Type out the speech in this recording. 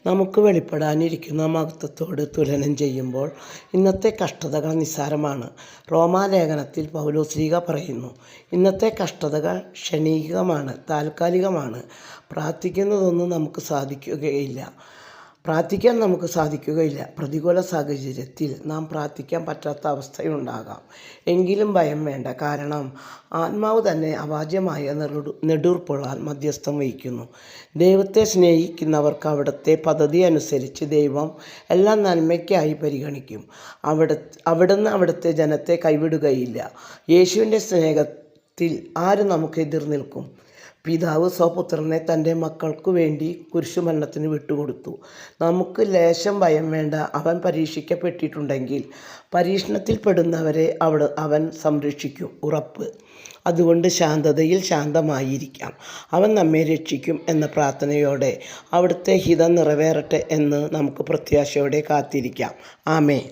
നമുക്ക് വെളിപ്പെടാനിരിക്കുന്ന മഹത്വത്തോട് തുലനം ചെയ്യുമ്പോൾ ഇന്നത്തെ കഷ്ടതകൾ നിസ്സാരമാണ്. റോമാലേഖനത്തിൽ പൗലോസ്ലീഹ പറയുന്നു, ഇന്നത്തെ കഷ്ടതകൾ ക്ഷണികമാണ്, താൽക്കാലികമാണ്. പ്രാർത്ഥിക്കാൻ നമുക്ക് സാധിക്കുകയില്ല. പ്രതികൂല സാഹചര്യത്തിൽ നാം പ്രാർത്ഥിക്കാൻ പറ്റാത്ത അവസ്ഥയുണ്ടാകാം. എങ്കിലും ഭയം വേണ്ട. കാരണം ആത്മാവ് തന്നെ അവാച്യമായ നെടുർപ്പുകളാൽ മധ്യസ്ഥം വഹിക്കുന്നു. ദൈവത്തെ സ്നേഹിക്കുന്നവർക്ക് അവിടുത്തെ പദ്ധതി അനുസരിച്ച് ദൈവം എല്ലാം നന്മയ്ക്കായി പരിഗണിക്കും. അവിടുന്ന് അവിടുത്തെ ജനത്തെ കൈവിടുകയില്ല. യേശുവിൻ്റെ സ്നേഹത്തിൽ ആര് നമുക്ക് എതിർ നിൽക്കും? പിതാവ് സ്വപുത്രനെ തൻ്റെ മക്കൾക്കു വേണ്ടി കുരിശുമരണത്തിന് വിട്ടുകൊടുത്തു. നമുക്ക് ലേശം ഭയം വേണ്ട. അവൻ പരീക്ഷിക്കപ്പെട്ടിട്ടുണ്ടെങ്കിൽ പരീക്ഷണത്തിൽ പെടുന്നവരെ അവൻ സംരക്ഷിക്കും, ഉറപ്പ്. അതുകൊണ്ട് ശാന്തതയിൽ ശാന്തമായിരിക്കാം. അവൻ നമ്മെ രക്ഷിക്കും എന്ന പ്രാർത്ഥനയോടെ അവിടുത്തെ ഹിതം നിറവേറട്ടെ എന്ന് നമുക്ക് പ്രത്യാശയോടെ കാത്തിരിക്കാം. ആമേൻ.